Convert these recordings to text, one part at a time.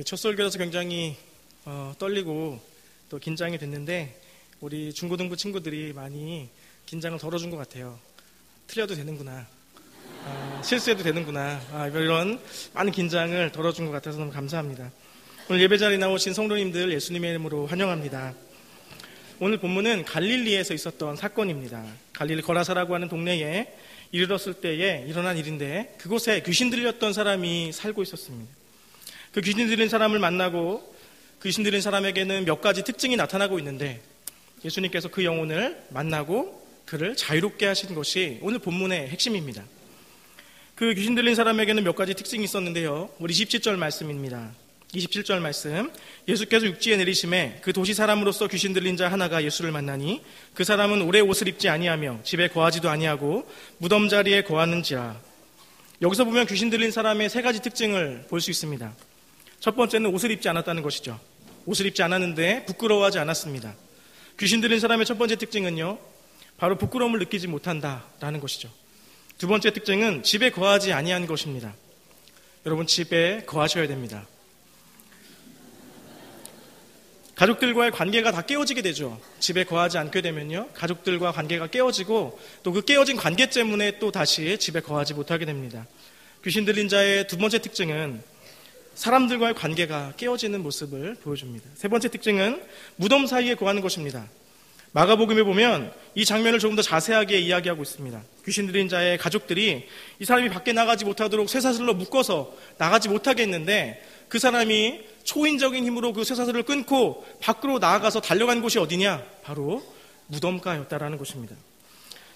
첫 설교라서 굉장히 떨리고 또 긴장이 됐는데 우리 중고등부 친구들이 많이 긴장을 덜어준 것 같아요. 틀려도 되는구나, 실수해도 되는구나, 이런 많은 긴장을 덜어준 것 같아서 너무 감사합니다. 오늘 예배 자리에 나오신 성도님들 예수님의 이름으로 환영합니다. 오늘 본문은 갈릴리에서 있었던 사건입니다. 갈릴리 거라사라고 하는 동네에 이르렀을 때에 일어난 일인데, 그곳에 귀신 들렸던 사람이 살고 있었습니다. 그 귀신 들린 사람을 만나고 귀신 들린 사람에게는 몇 가지 특징이 나타나고 있는데, 예수님께서 그 영혼을 만나고 그를 자유롭게 하신 것이 오늘 본문의 핵심입니다. 그 귀신 들린 사람에게는 몇 가지 특징이 있었는데요, 우리 27절 말씀입니다. 27절 말씀, 예수께서 육지에 내리심에 그 도시 사람으로서 귀신 들린 자 하나가 예수를 만나니 그 사람은 오래 옷을 입지 아니하며 집에 거하지도 아니하고 무덤 자리에 거하는지라. 여기서 보면 귀신 들린 사람의 세 가지 특징을 볼 수 있습니다. 첫 번째는 옷을 입지 않았다는 것이죠. 옷을 입지 않았는데 부끄러워하지 않았습니다. 귀신 들린 사람의 첫 번째 특징은요, 바로 부끄러움을 느끼지 못한다라는 것이죠. 두 번째 특징은 집에 거하지 아니한 것입니다. 여러분, 집에 거하셔야 됩니다. 가족들과의 관계가 다 깨어지게 되죠. 집에 거하지 않게 되면요, 가족들과 관계가 깨어지고 또 그 깨어진 관계 때문에 또 다시 집에 거하지 못하게 됩니다. 귀신 들린 자의 두 번째 특징은 사람들과의 관계가 깨어지는 모습을 보여줍니다. 세 번째 특징은 무덤 사이에 거하는 것입니다. 마가복음에 보면 이 장면을 조금 더 자세하게 이야기하고 있습니다. 귀신 들린 자의 가족들이 이 사람이 밖에 나가지 못하도록 쇠사슬로 묶어서 나가지 못하게 했는데, 그 사람이 초인적인 힘으로 그 쇠사슬을 끊고 밖으로 나아가서 달려간 곳이 어디냐? 바로 무덤가였다라는 것입니다.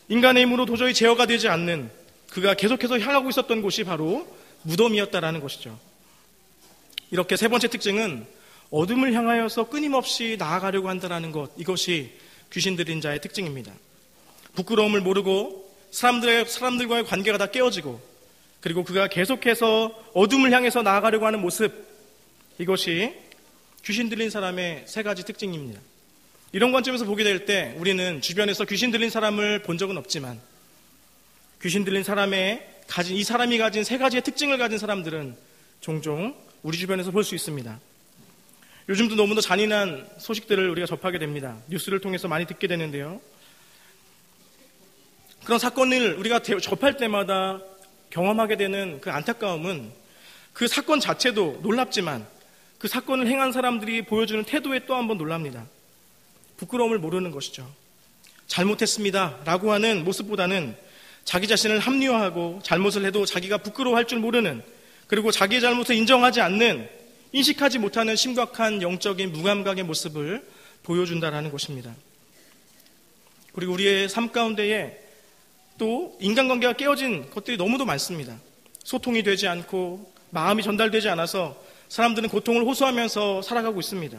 인간의 힘으로 도저히 제어가 되지 않는, 그가 계속해서 향하고 있었던 곳이 바로 무덤이었다라는 것이죠. 이렇게 세 번째 특징은 어둠을 향하여서 끊임없이 나아가려고 한다는 것, 이것이 귀신 들린 자의 특징입니다. 부끄러움을 모르고 사람들과의 관계가 다 깨어지고, 그리고 그가 계속해서 어둠을 향해서 나아가려고 하는 모습, 이것이 귀신 들린 사람의 세 가지 특징입니다. 이런 관점에서 보게 될 때 우리는 주변에서 귀신 들린 사람을 본 적은 없지만, 귀신 들린 이 사람이 가진 세 가지의 특징을 가진 사람들은 종종 우리 주변에서 볼 수 있습니다. 요즘도 너무나 잔인한 소식들을 우리가 접하게 됩니다. 뉴스를 통해서 많이 듣게 되는데요, 그런 사건을 우리가 접할 때마다 경험하게 되는 그 안타까움은, 그 사건 자체도 놀랍지만 그 사건을 행한 사람들이 보여주는 태도에 또 한 번 놀랍니다. 부끄러움을 모르는 것이죠. 잘못했습니다 라고 하는 모습보다는 자기 자신을 합리화하고 잘못을 해도 자기가 부끄러워할 줄 모르는, 그리고 자기의 잘못을 인정하지 않는, 인식하지 못하는 심각한 영적인 무감각의 모습을 보여준다라는 것입니다. 그리고 우리의 삶 가운데에 또 인간관계가 깨어진 것들이 너무도 많습니다. 소통이 되지 않고 마음이 전달되지 않아서 사람들은 고통을 호소하면서 살아가고 있습니다.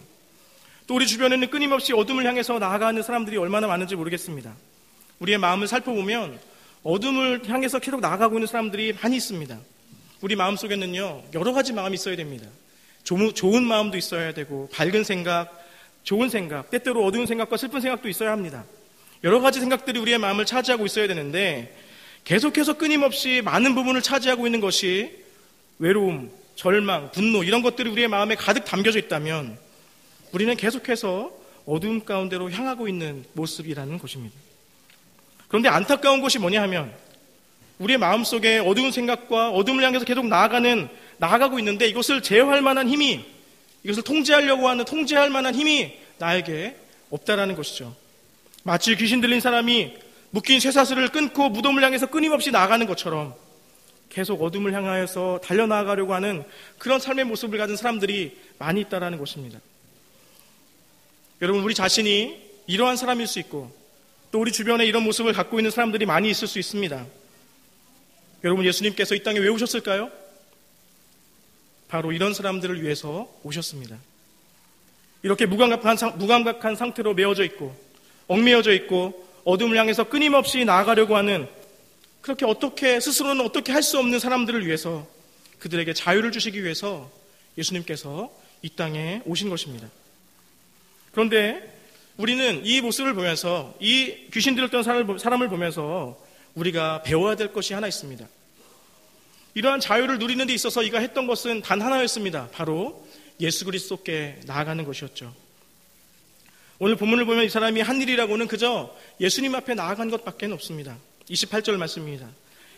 또 우리 주변에는 끊임없이 어둠을 향해서 나아가는 사람들이 얼마나 많은지 모르겠습니다. 우리의 마음을 살펴보면 어둠을 향해서 계속 나아가고 있는 사람들이 많이 있습니다. 우리 마음속에는요, 여러 가지 마음이 있어야 됩니다. 좋은 마음도 있어야 되고, 밝은 생각, 좋은 생각, 때때로 어두운 생각과 슬픈 생각도 있어야 합니다. 여러 가지 생각들이 우리의 마음을 차지하고 있어야 되는데, 계속해서 끊임없이 많은 부분을 차지하고 있는 것이 외로움, 절망, 분노, 이런 것들이 우리의 마음에 가득 담겨져 있다면 우리는 계속해서 어두움 가운데로 향하고 있는 모습이라는 것입니다. 그런데 안타까운 것이 뭐냐 하면, 우리의 마음속에 어두운 생각과 어둠을 향해서 계속 나아가고 있는데, 이것을 제어할 만한 힘이, 이것을 통제할 만한 힘이 나에게 없다라는 것이죠. 마치 귀신 들린 사람이 묶인 쇠사슬을 끊고 무덤을 향해서 끊임없이 나아가는 것처럼 계속 어둠을 향하여서 달려나가려고 하는 그런 삶의 모습을 가진 사람들이 많이 있다라는 것입니다. 여러분, 우리 자신이 이러한 사람일 수 있고, 또 우리 주변에 이런 모습을 갖고 있는 사람들이 많이 있을 수 있습니다. 여러분, 예수님께서 이 땅에 왜 오셨을까요? 바로 이런 사람들을 위해서 오셨습니다. 이렇게 무감각한 상태로 메어져 있고 얽매여져 있고 어둠을 향해서 끊임없이 나아가려고 하는, 그렇게 스스로는 어떻게 할 수 없는 사람들을 위해서, 그들에게 자유를 주시기 위해서 예수님께서 이 땅에 오신 것입니다. 그런데 우리는 이 모습을 보면서, 이 귀신 들렸던 사람을 보면서 우리가 배워야 될 것이 하나 있습니다. 이러한 자유를 누리는 데 있어서 이가 했던 것은 단 하나였습니다. 바로 예수 그리스도께 나아가는 것이었죠. 오늘 본문을 보면 이 사람이 한 일이라고는 그저 예수님 앞에 나아간 것밖에 없습니다. 28절 말씀입니다.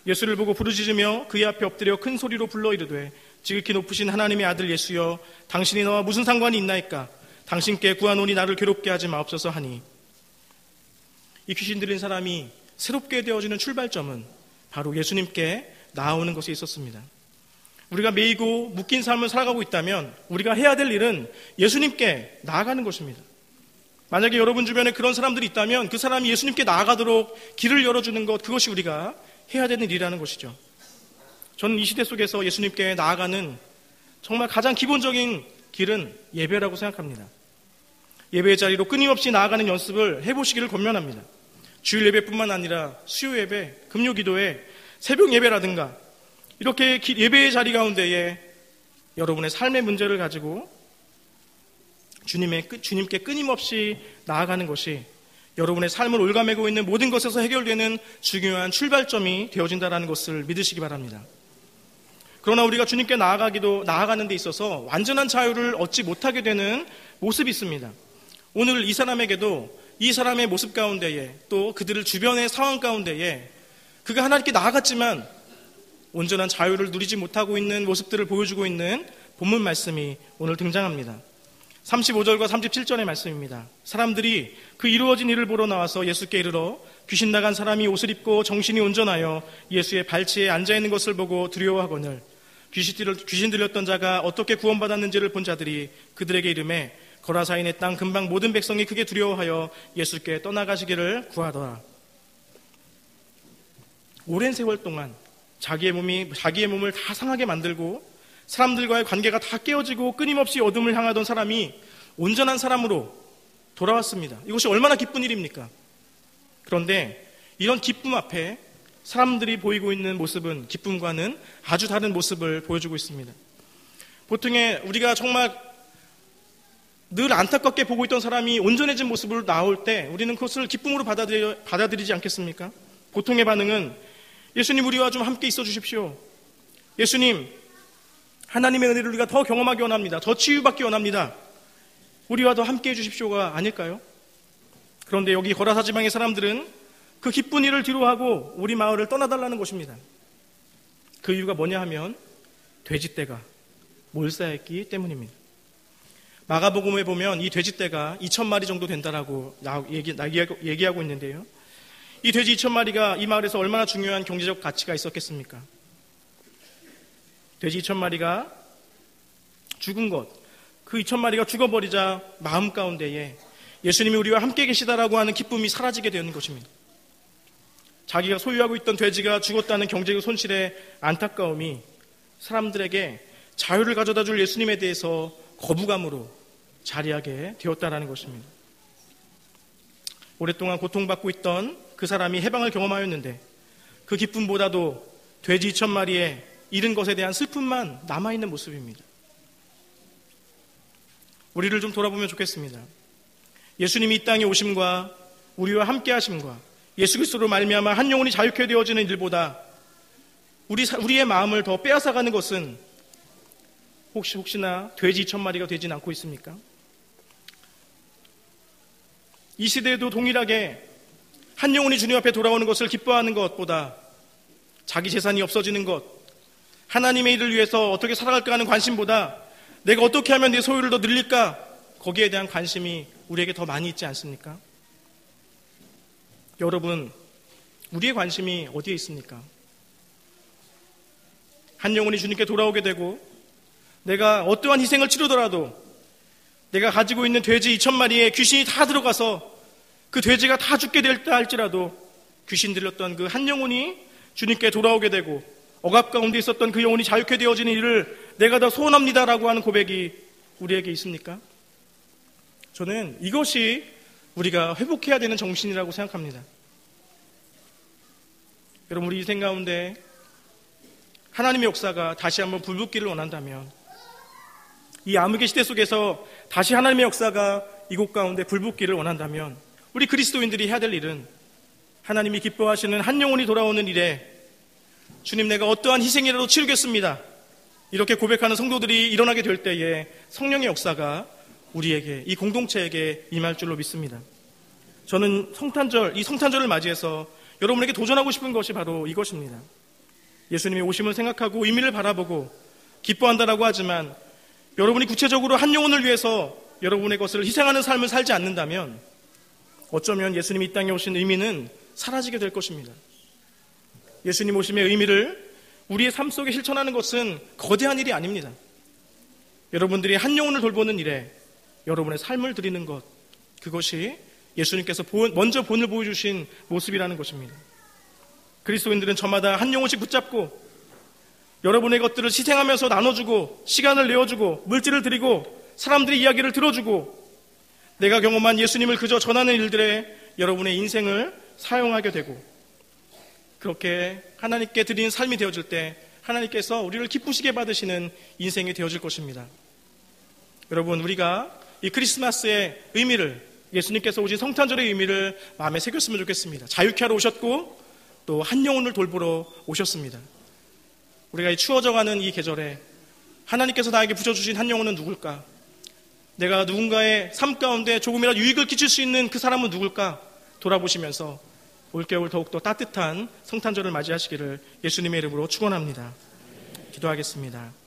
예수를 보고 부르짖으며 그의 앞에 엎드려 큰 소리로 불러 이르되 지극히 높으신 하나님의 아들 예수여 당신이 나와 무슨 상관이 있나이까 당신께 구하노니 나를 괴롭게 하지 마옵소서 하니, 이 귀신 들린 사람이 새롭게 되어지는 출발점은 바로 예수님께 나아오는 것에 있었습니다. 우리가 매이고 묶인 삶을 살아가고 있다면 우리가 해야 될 일은 예수님께 나아가는 것입니다. 만약에 여러분 주변에 그런 사람들이 있다면 그 사람이 예수님께 나아가도록 길을 열어주는 것, 그것이 우리가 해야 되는 일이라는 것이죠. 저는 이 시대 속에서 예수님께 나아가는 정말 가장 기본적인 길은 예배라고 생각합니다. 예배의 자리로 끊임없이 나아가는 연습을 해보시기를 권면합니다. 주일 예배뿐만 아니라 수요 예배, 금요 기도회, 새벽 예배라든가 이렇게 예배의 자리 가운데에 여러분의 삶의 문제를 가지고 주님께 끊임없이 나아가는 것이 여러분의 삶을 올가매고 있는 모든 것에서 해결되는 중요한 출발점이 되어진다는 것을 믿으시기 바랍니다. 그러나 우리가 주님께 나아가는 데 있어서 완전한 자유를 얻지 못하게 되는 모습이 있습니다. 오늘 이 사람에게도 이 사람의 모습 가운데에 또 그들을 주변의 상황 가운데에 그가 하나님께 나아갔지만 온전한 자유를 누리지 못하고 있는 모습들을 보여주고 있는 본문 말씀이 오늘 등장합니다. 35절과 37절의 말씀입니다. 사람들이 그 이루어진 일을 보러 나와서 예수께 이르러 귀신 나간 사람이 옷을 입고 정신이 온전하여 예수의 발치에 앉아있는 것을 보고 두려워하거늘 귀신 들렸던 자가 어떻게 구원받았는지를 본 자들이 그들에게 이르매 거라사인의 땅 근방 모든 백성이 크게 두려워하여 예수께 떠나가시기를 구하더라. 오랜 세월 동안 자기의 몸을 다 상하게 만들고 사람들과의 관계가 다 깨어지고 끊임없이 어둠을 향하던 사람이 온전한 사람으로 돌아왔습니다. 이것이 얼마나 기쁜 일입니까? 그런데 이런 기쁨 앞에 사람들이 보이고 있는 모습은 기쁨과는 아주 다른 모습을 보여주고 있습니다. 보통에 우리가 정말 늘 안타깝게 보고 있던 사람이 온전해진 모습으로 나올 때 우리는 그것을 기쁨으로 받아들이지 않겠습니까? 보통의 반응은 예수님 우리와 좀 함께 있어 주십시오. 예수님 하나님의 은혜를 우리가 더 경험하기 원합니다. 더 치유받기 원합니다. 우리와 더 함께 해주십시오가 아닐까요? 그런데 여기 거라사 지방의 사람들은 그 기쁜 일을 뒤로하고 우리 마을을 떠나달라는 것입니다. 그 이유가 뭐냐 하면 돼지떼가 몰사했기 때문입니다. 마가복음에 보면 이 돼지떼가 2,000마리 정도 된다라고 얘기하고 있는데요. 이 돼지 2,000마리가 이 마을에서 얼마나 중요한 경제적 가치가 있었겠습니까? 돼지 2,000마리가 죽은 것, 그 2,000마리가 죽어버리자 마음 가운데에 예수님이 우리와 함께 계시다라고 하는 기쁨이 사라지게 되는 것입니다. 자기가 소유하고 있던 돼지가 죽었다는 경제적 손실의 안타까움이 사람들에게 자유를 가져다 줄 예수님에 대해서 거부감으로 자리하게 되었다라는 것입니다. 오랫동안 고통받고 있던 그 사람이 해방을 경험하였는데 그 기쁨보다도 돼지 2,000마리의 잃은 것에 대한 슬픔만 남아있는 모습입니다. 우리를 좀 돌아보면 좋겠습니다. 예수님이 이 땅에 오심과 우리와 함께 하심과 예수 그리스도로 말미암아 한 영혼이 자유케 되어지는 일보다 우리의 마음을 더 빼앗아가는 것은 혹시나 돼지 2,000마리가 되진 않고 있습니까? 이 시대에도 동일하게 한 영혼이 주님 앞에 돌아오는 것을 기뻐하는 것보다 자기 재산이 없어지는 것, 하나님의 일을 위해서 어떻게 살아갈까 하는 관심보다 내가 어떻게 하면 내 소유를 더 늘릴까, 거기에 대한 관심이 우리에게 더 많이 있지 않습니까? 여러분, 우리의 관심이 어디에 있습니까? 한 영혼이 주님께 돌아오게 되고 내가 어떠한 희생을 치르더라도 내가 가지고 있는 돼지 2,000마리에 귀신이 다 들어가서 그 돼지가 다 죽게 될다 할지라도 귀신 들렸던 그 한 영혼이 주님께 돌아오게 되고 억압 가운데 있었던 그 영혼이 자유케 되어지는 일을 내가 더 소원합니다라고 하는 고백이 우리에게 있습니까? 저는 이것이 우리가 회복해야 되는 정신이라고 생각합니다. 여러분, 우리 인생 가운데 하나님의 역사가 다시 한번 불붙기를 원한다면, 이 암흑의 시대 속에서 다시 하나님의 역사가 이곳 가운데 불붙기를 원한다면, 우리 그리스도인들이 해야 될 일은 하나님이 기뻐하시는 한 영혼이 돌아오는 일에 주님, 내가 어떠한 희생이라도 치르겠습니다. 이렇게 고백하는 성도들이 일어나게 될 때에 성령의 역사가 우리에게, 이 공동체에게 임할 줄로 믿습니다. 저는 이 성탄절을 맞이해서 여러분에게 도전하고 싶은 것이 바로 이것입니다. 예수님의 오심을 생각하고 의미를 바라보고 기뻐한다라고 하지만 여러분이 구체적으로 한 영혼을 위해서 여러분의 것을 희생하는 삶을 살지 않는다면 어쩌면 예수님이 이 땅에 오신 의미는 사라지게 될 것입니다. 예수님 오심의 의미를 우리의 삶 속에 실천하는 것은 거대한 일이 아닙니다. 여러분들이 한 영혼을 돌보는 일에 여러분의 삶을 드리는 것, 그것이 예수님께서 먼저 본을 보여주신 모습이라는 것입니다. 그리스도인들은 저마다 한 영혼씩 붙잡고 여러분의 것들을 희생하면서 나눠주고 시간을 내어주고 물질을 드리고 사람들의 이야기를 들어주고 내가 경험한 예수님을 그저 전하는 일들에 여러분의 인생을 사용하게 되고 그렇게 하나님께 드리는 삶이 되어질 때 하나님께서 우리를 기쁘시게 받으시는 인생이 되어질 것입니다. 여러분, 우리가 이 크리스마스의 의미를, 예수님께서 오신 성탄절의 의미를 마음에 새겼으면 좋겠습니다. 자유케 하러 오셨고 또 한 영혼을 돌보러 오셨습니다. 우리가 이 추워져가는 이 계절에 하나님께서 나에게 부여주신 한 영혼은 누굴까? 내가 누군가의 삶 가운데 조금이라도 유익을 끼칠 수 있는 그 사람은 누굴까? 돌아보시면서 올겨울 더욱더 따뜻한 성탄절을 맞이하시기를 예수님의 이름으로 축원합니다. 기도하겠습니다.